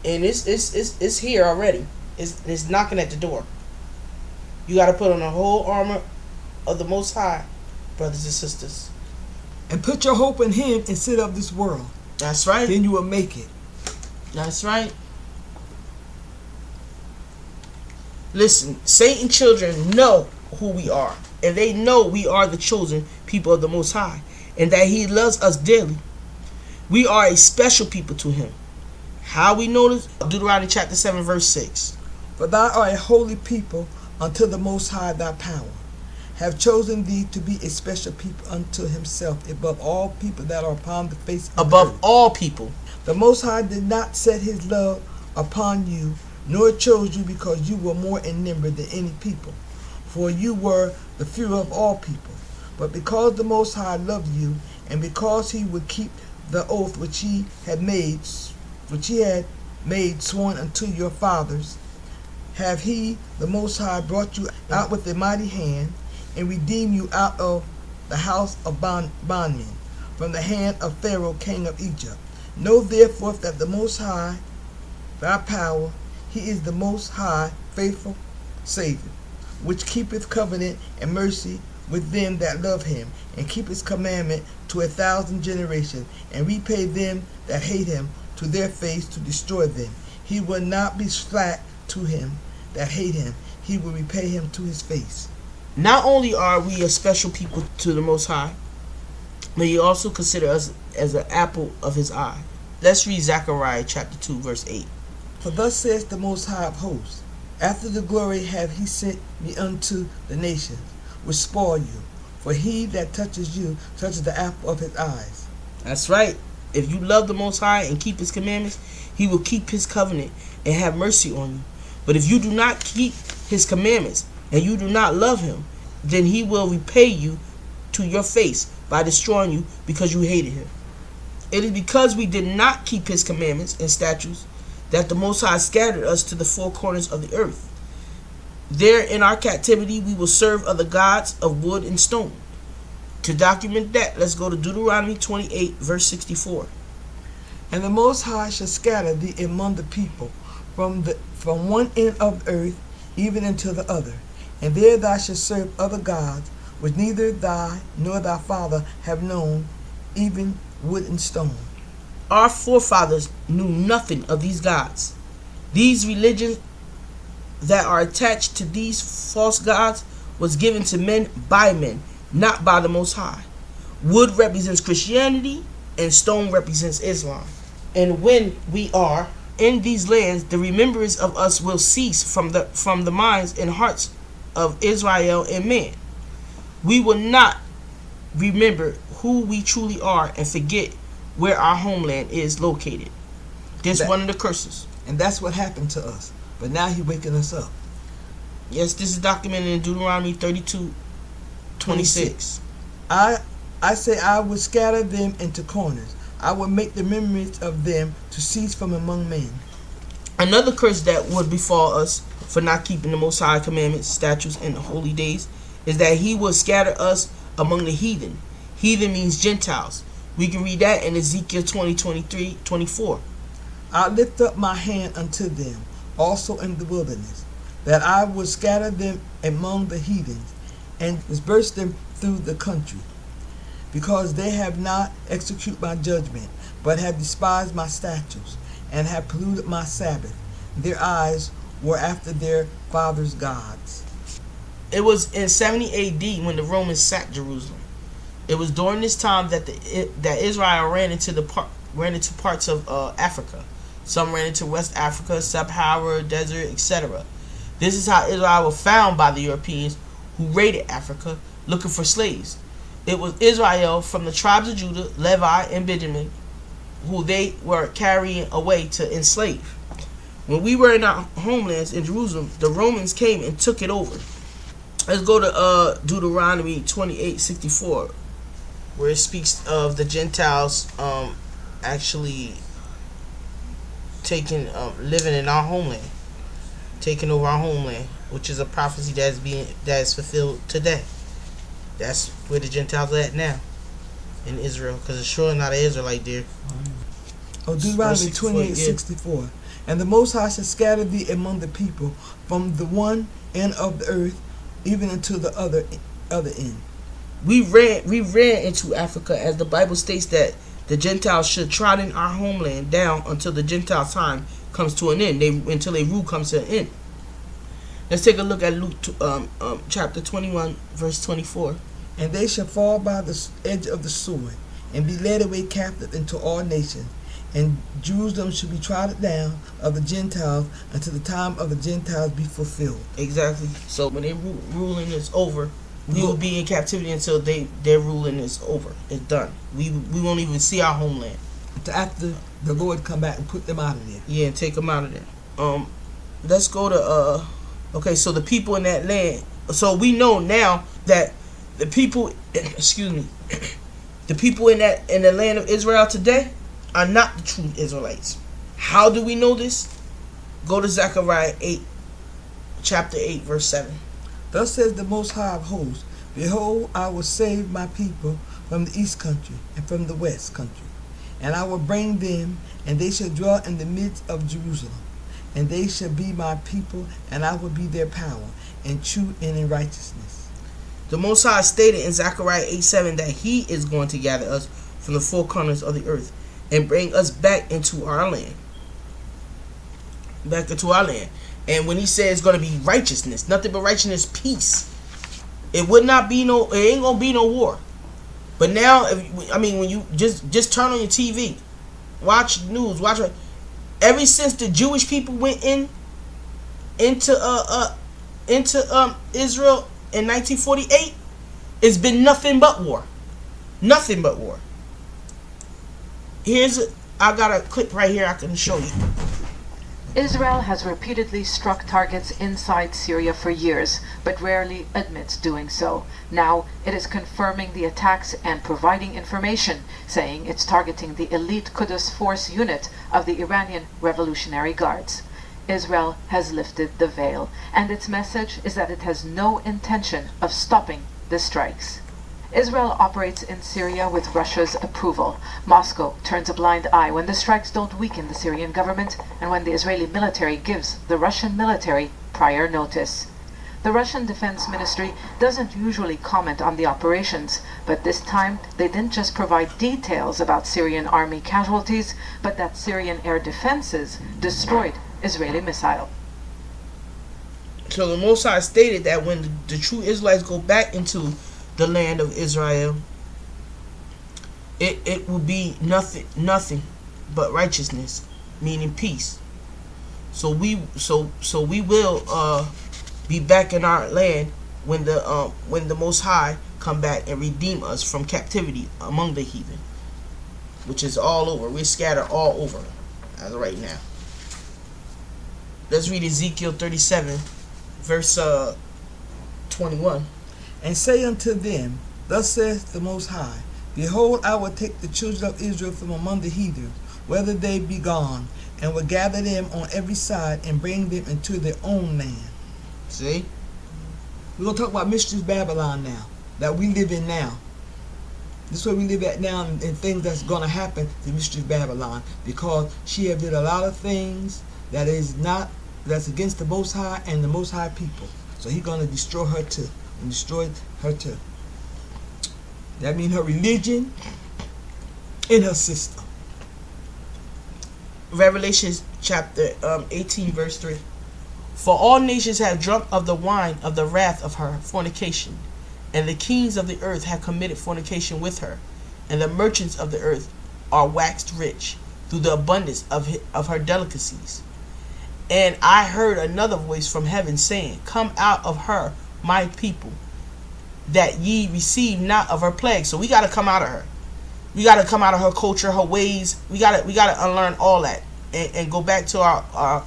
And it's here already. It's knocking at the door. You got to put on the whole armor of the Most High, brothers and sisters. And put your hope in Him instead of this world. That's right. Then you will make it. That's right. Listen, Satan's children know who we are. And they know we are the chosen people of the Most High. And that He loves us dearly. We are a special people to Him. How we know this? Deuteronomy chapter 7 verse 6. For thou art a holy people unto the Most High thy power. Have chosen thee to be a special people unto Himself above all people that are upon the face of the earth. Above all people. The Most High did not set His love upon you, nor chose you because you were more in number than any people. For you were the fewer of all people. But because the Most High loved you, and because he would keep the oath which he had made sworn unto your fathers, have he, the Most High, brought you out with a mighty hand, and redeemed you out of the house of bondmen, from the hand of Pharaoh king of Egypt. Know therefore that the Most High, thy power, he is the Most High, faithful Savior, which keepeth covenant and mercy with them that love him, and keep his commandment to 1,000 generations, and repay them that hate him to their face, to destroy them. He will not be slack to him that hate him, he will repay him to his face. Not only are we a special people to the Most High, but he also considers us as an apple of his eye. Let's read Zechariah chapter 2, verse 8. For thus says the Most High of hosts, after the glory have he sent me unto the nations, which spoil you. For he that touches you touches the apple of his eyes. That's right. If you love the Most High and keep his commandments, he will keep his covenant and have mercy on you. But if you do not keep his commandments and you do not love him, then he will repay you to your face by destroying you because you hated him. It is because we did not keep his commandments and statutes that the Most High scattered us to the four corners of the earth. There in our captivity we will serve other gods of wood and stone. To document that, let's go to Deuteronomy 28, verse 64. And the Most High shall scatter thee among the people, from one end of the earth even unto the other. And there thou shalt serve other gods, which neither thou nor thy father have known, even wood and stone. Our forefathers knew nothing of these gods. These religions that are attached to these false gods was given to men by men, not by the Most High. Wood represents Christianity and stone represents Islam. And when we are in these lands, the remembrance of us will cease from the minds and hearts of Israel and man. We will not remember who we truly are and forget where our homeland is located. This is one of the curses. And that's what happened to us. But now he's waking us up. Yes, this is documented in Deuteronomy 32:26. I say I will scatter them into corners. I will make the memories of them to cease from among men. Another curse that would befall us for not keeping the Most High commandments, statutes, and holy days is that he will scatter us among the heathen. Heathen means Gentiles. We can read that in Ezekiel 20:23-24. I lift up my hand unto them also in the wilderness, that I would scatter them among the heathens, and disperse them through the country, because they have not executed my judgment, but have despised my statutes, and have polluted my Sabbath. Their eyes were after their fathers' gods. It was in 70 AD when the Romans sacked Jerusalem. It was during this time that Israel ran into parts of Africa. Some ran into West Africa, Sahara Desert, etc. This is how Israel was found by the Europeans who raided Africa looking for slaves. It was Israel from the tribes of Judah, Levi, and Benjamin who they were carrying away to enslave. When we were in our homelands in Jerusalem, the Romans came and took it over. Let's go to Deuteronomy 28:64, where it speaks of the Gentiles actually taking living in our homeland, taking over our homeland, which is a prophecy that is fulfilled today. That's where the Gentiles are at now, in Israel, because it's sure not an Israelite there. Deuteronomy 28:64. And the Most High shall scatter thee among the people from the one end of the earth even unto the other end. We ran into Africa, as the Bible states that the Gentiles should trot in our homeland down until the Gentile time comes to an end. Until their rule comes to an end. Let's take a look at Luke chapter 21, verse 24. And they shall fall by the edge of the sword, and be led away captive into all nations. And Jerusalem shall be trodden down of the Gentiles until the time of the Gentiles be fulfilled. Exactly. So when their ruling is over, we will be in captivity until their ruling is over. It's done. We won't even see our homeland. After the Lord come back and put them out of there. Yeah, and take them out of there. Let's go to okay, so the people in that land. So we know now that The people, excuse me, the people in the land of Israel today are not the true Israelites. How do we know this? Go to Zechariah 8, chapter 8, verse 7. Thus says the Most High of hosts, Behold, I will save my people from the east country and from the west country, and I will bring them, and they shall dwell in the midst of Jerusalem, and they shall be my people, and I will be their power, in truth and in righteousness. The Most High stated in Zechariah 8:7 that He is going to gather us from the four corners of the earth and bring us back into our land. Back into our land. And when He says it's going to be righteousness, nothing but righteousness, peace. It would not be no. It ain't gonna be no war. But now, when you just turn on your TV, watch news, watch. Ever since the Jewish people went into Israel in 1948, it's been nothing but war. Nothing but war. I got a clip right here I can show you. Israel has repeatedly struck targets inside Syria for years, but rarely admits doing so. Now it is confirming the attacks and providing information, saying it's targeting the elite Quds Force unit of the Iranian Revolutionary Guards. Israel has lifted the veil, and its message is that it has no intention of stopping the strikes. Israel operates in Syria with Russia's approval. Moscow turns a blind eye when the strikes don't weaken the Syrian government and when the Israeli military gives the Russian military prior notice. The Russian Defense Ministry doesn't usually comment on the operations, but this time they didn't just provide details about Syrian army casualties, but that Syrian air defenses destroyed Israeli missile. So the Most High stated that when the true Israelites go back into the land of Israel, it will be nothing but righteousness, meaning peace. So we will be back in our land when the Most High come back and redeem us from captivity among the heathen, which is all over. We're scattered all over as of right now. Let's read Ezekiel 37, verse 21. And say unto them, Thus saith the Most High, Behold, I will take the children of Israel from among the heathen, whether they be gone, and will gather them on every side, and bring them into their own land. See? We're going to talk about Mysteries Babylon now, that we live in now. This is where we live at now, and things that's going to happen to Mysteries Babylon, because she have did a lot of things that's against the Most High and the Most High people. So He's going to destroy her too. And destroyed her too. That means her religion and her system. Revelation chapter 18, verse 3. For all nations have drunk of the wine of the wrath of her fornication, and the kings of the earth have committed fornication with her, and the merchants of the earth are waxed rich through the abundance of her delicacies. And I heard another voice from heaven saying, Come out of her, my people, that ye receive not of her plague. So we got to come out of her. We got to come out of her culture, her ways. We got to unlearn all that and go back to our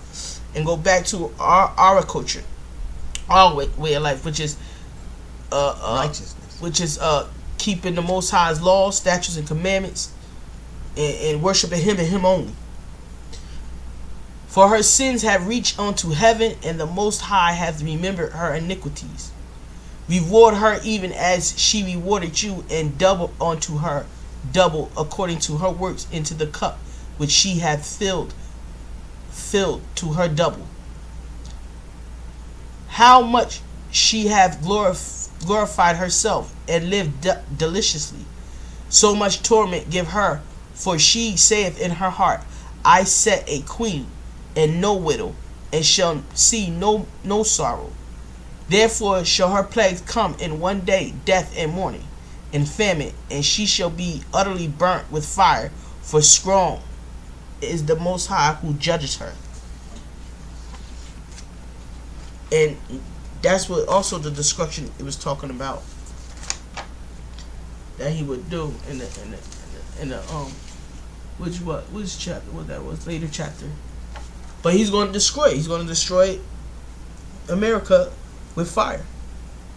culture, our way of life, which is righteousness, which is keeping the Most High's laws, statutes, and commandments, and worshiping Him and Him only. For her sins have reached unto heaven, and the Most High hath remembered her iniquities. Reward her even as she rewarded you, and double unto her double according to her works into the cup which she hath filled to her double. How much she hath glorified herself and lived deliciously, so much torment give her, for she saith in her heart, I set a queen, and no widow, and shall see no sorrow. Therefore shall her plagues come in one day, death and mourning, and famine, and she shall be utterly burnt with fire, for strong is the Most High who judges her. And that's what also the destruction it was talking about that He would do in the which chapter? What that was later chapter. But He's going to destroy. He's going to destroy America with fire.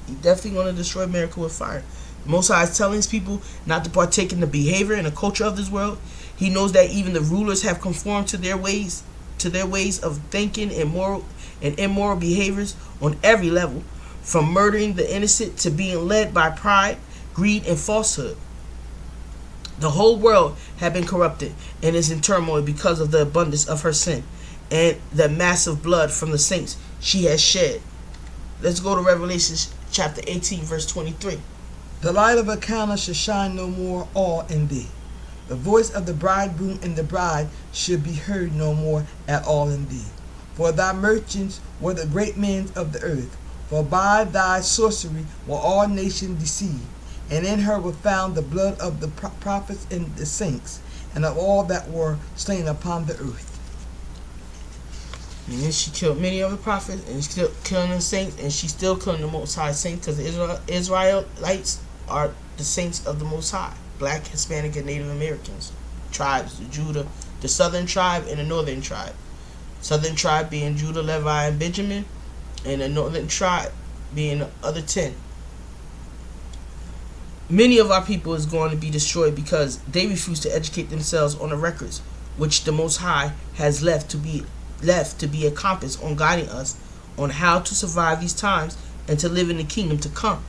He definitely going to destroy America with fire. The Most High is telling his people not to partake in the behavior and the culture of this world. He knows that even the rulers have conformed to their ways of thinking and immoral behaviors on every level, from murdering the innocent to being led by pride, greed, and falsehood. The whole world had been corrupted and is in turmoil because of the abundance of her sin and the massive blood from the saints she has shed. Let's go to Revelation chapter 18, verse 23. The light of a candle should shine no more all in thee. The voice of the bridegroom and the bride should be heard no more at all in thee. For thy merchants were the great men of the earth. For by thy sorcery were all nations deceived. And in her was found the blood of the prophets and the saints, and of all that were slain upon the earth. And then she killed many of the prophets, and she's still killing the saints, and she's still killing the Most High saints, because the Israelites are the saints of the Most High. Black, Hispanic, and Native Americans. Tribes, Judah, the southern tribe and the northern tribe. Southern tribe being Judah, Levi, and Benjamin, and the northern tribe being the other 10. Many of our people is going to be destroyed because they refuse to educate themselves on the records which the Most High has left to be a compass on guiding us on how to survive these times and to live in the kingdom to come.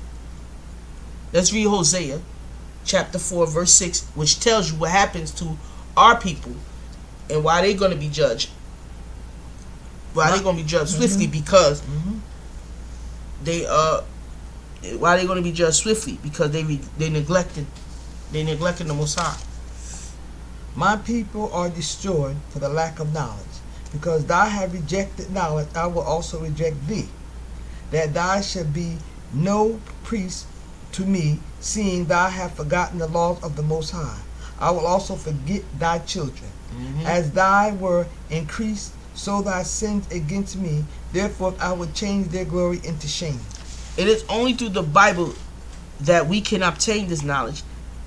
Let's read Hosea chapter 4 verse 6, which tells you what happens to our people and why they're going to be judged. Why they're going to be judged swiftly because why they're going to be judged swiftly because they neglected the Most High. My people are destroyed for the lack of knowledge. Because thou hast rejected knowledge, I will also reject thee. That thou should be no priest to me, seeing thou hast forgotten the laws of the Most High. I will also forget thy children. As thy were increased, so thy sins against me. Therefore I will change their glory into shame. It is only through the Bible that we can obtain this knowledge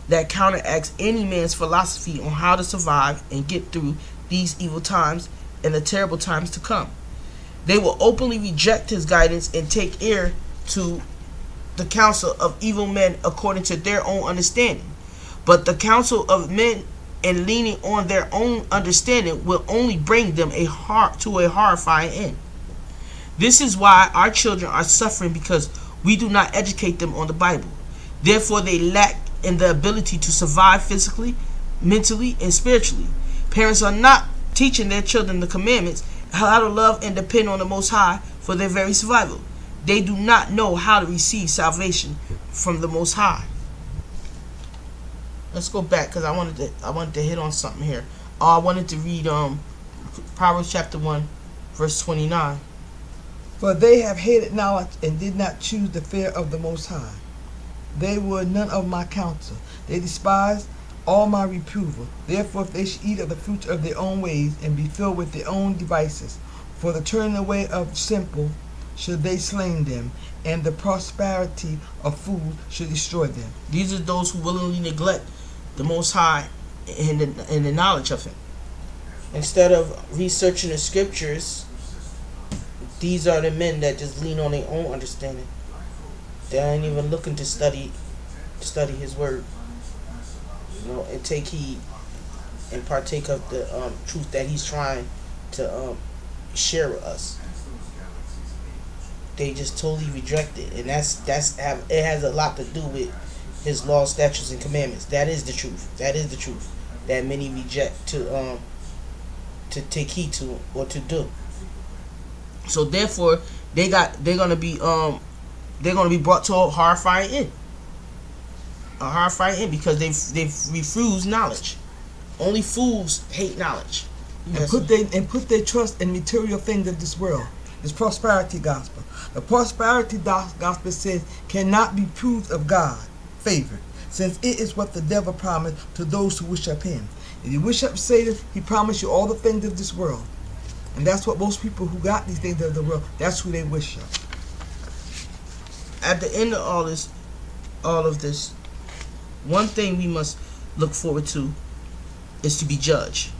that counteracts any man's philosophy on how to survive and get through these evil times and the terrible times to come. They will openly reject his guidance and take ear to the counsel of evil men according to their own understanding. But the counsel of men and leaning on their own understanding will only bring them to a horrifying end. This is why our children are suffering, because we do not educate them on the Bible. Therefore, they lack in the ability to survive physically, mentally, and spiritually. Parents are not teaching their children the commandments, how to love and depend on the Most High for their very survival. They do not know how to receive salvation from the Most High. Let's go back because I wanted to hit on something here. I wanted to read Proverbs chapter 1 verse 29. For they have hated knowledge and did not choose the fear of the Most High. They were none of my counsel. They despised all my reproval. Therefore, if they should eat of the fruits of their own ways and be filled with their own devices, for the turning away of simple should they slain them, and the prosperity of fools should destroy them. These are those who willingly neglect the Most High and the knowledge of Him. Instead of researching the scriptures, these are the men that just lean on their own understanding. They ain't even looking to study His word, and take heed and partake of the truth that He's trying to share with us. They just totally reject it, and it has a lot to do with His laws, statutes, and commandments. That is the truth. That is the truth that many reject to take heed to or to do. So therefore, they're gonna be brought to a horrifying end. A horrifying end because they've refused knowledge. Only fools hate knowledge. And put their trust in material things of this world. This prosperity gospel. The prosperity gospel says cannot be proved of God favored, since it is what the devil promised to those who worship him. If you worship Satan, he promised you all the things of this world. And that's what most people who got these things of the world, that's who they worship. At the end of all of this, one thing we must look forward to is to be judged.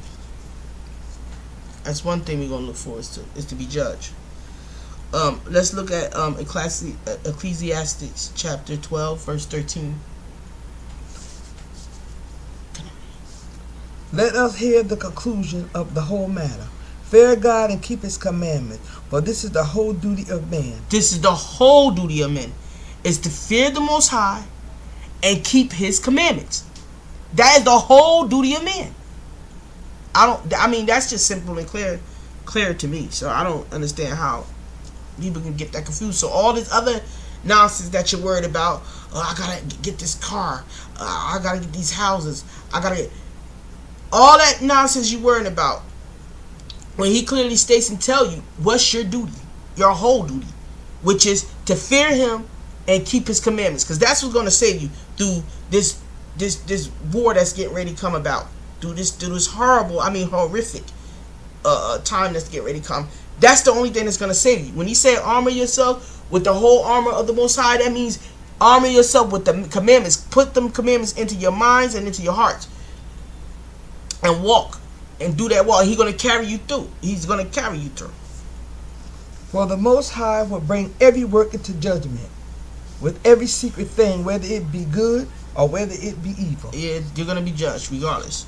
That's one thing we're going to look forward to, is to be judged. Let's look at Ecclesiastes chapter 12, verse 13. Let us hear the conclusion of the whole matter. Fear God and keep his commandments, for this is the whole duty of man. This is the whole duty of men, is to fear the Most High and keep his commandments. That is the whole duty of man. That's just simple and clear to me. So I don't understand how people can get that confused. So all this other nonsense that you're worried about, I gotta get this car, I gotta get these houses, I gotta get all that nonsense you're worrying about, when he clearly states and tell you what's your duty, your whole duty, which is to fear him and keep his commandments, because that's what's going to save you through this war that's getting ready to come about, through this horrific time that's getting ready to come. That's the only thing that's going to save you. When he said armor yourself with the whole armor of the Most High, that means armor yourself with the commandments. Put them commandments into your minds and into your hearts, and walk and do that walk. He's going to carry you through. He's going to carry you through. For the Most High will bring every work into judgment, with every secret thing, whether it be good or whether it be evil. Yeah, you're going to be judged regardless.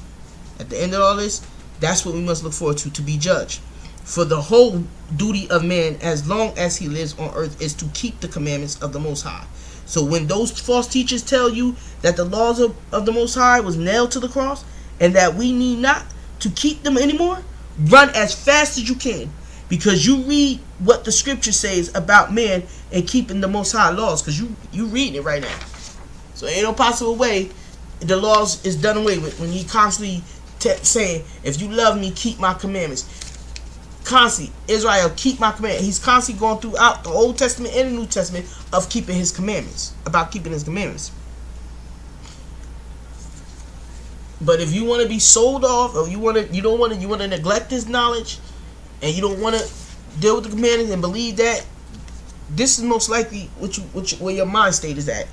At the end of all this, that's what we must look forward to be judged. For the whole duty of man, as long as he lives on earth, is to keep the commandments of the Most High. So when those false teachers tell you that the laws of the Most High was nailed to the cross, and that we need not to keep them anymore, run as fast as you can, because you read what the scripture says about man and keeping the Most High laws, because you reading it right now. So ain't no possible way the laws is done away with when he constantly saying, if you love me, keep my commandments. Constantly, Israel, keep my commandments. He's constantly going throughout the Old Testament and the New Testament of keeping his commandments, about keeping his commandments. But if you want to be sold off, or you want to neglect this knowledge, and you don't want to deal with the commandments and believe that, this is most likely where your mind state is at,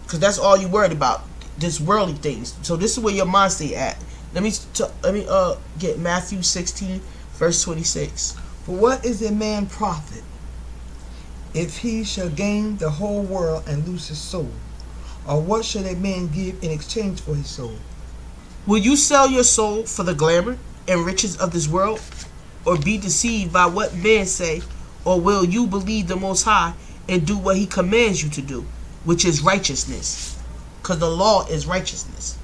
because that's all you worried about, this worldly things. So this is where your mind state at. Let me get Matthew 16, verse 26. For what is a man profit, if he shall gain the whole world and lose his soul? Or what should a man give in exchange for his soul? Will you sell your soul for the glamour and riches of this world, or be deceived by what men say? Or will you believe the Most High and do what he commands you to do, which is righteousness? Because the law is righteousness.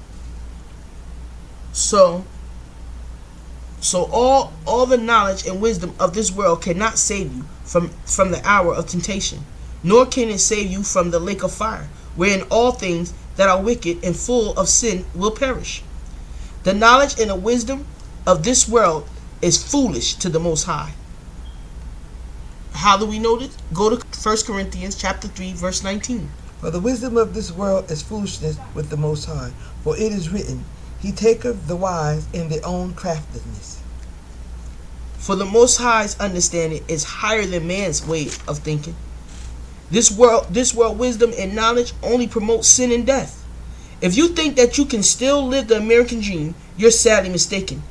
So all the knowledge and wisdom of this world cannot save you from the hour of temptation, nor can it save you from the lake of fire, wherein all things that are wicked and full of sin will perish. The knowledge and the wisdom of this world is foolish to the Most High. How do we know this? Go to 1 Corinthians chapter 3, verse 19. For the wisdom of this world is foolishness with the Most High. For it is written, He taketh the wise in their own craftiness. For the Most High's understanding is higher than man's way of thinking. This world wisdom and knowledge only promotes sin and death. If you think that you can still live the American dream, you're sadly mistaken.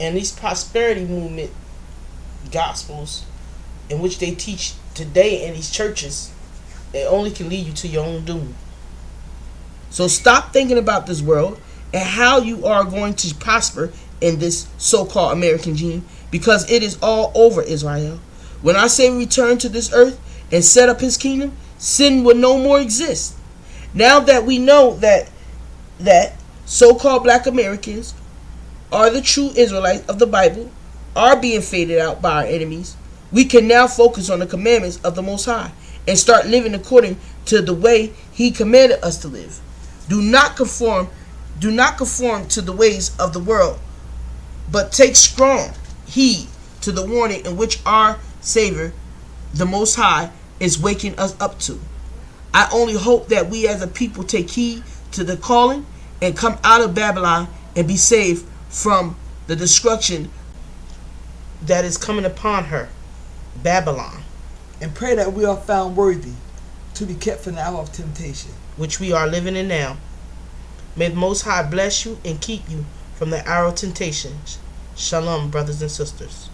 And these prosperity movement gospels, in which they teach today in these churches, it only can lead you to your own doom. So stop thinking about this world and how you are going to prosper in this so-called American dream, because it is all over, Israel. When I say return to this earth and set up his kingdom, sin will no more exist. Now that we know that so-called black Americans are the true Israelites of the Bible, are being faded out by our enemies, we can now focus on the commandments of the Most High and start living according to the way he commanded us to live. Do not conform to the ways of the world, but take strong heed to the warning in which our Savior, the Most High, is waking us up to. I only hope that we as a people take heed to the calling and come out of Babylon and be saved from the destruction that is coming upon her, Babylon, And pray that we are found worthy to be kept from the hour of temptation, which we are living in now. May the Most High bless you and keep you from the hour of temptation. Shalom, brothers and sisters.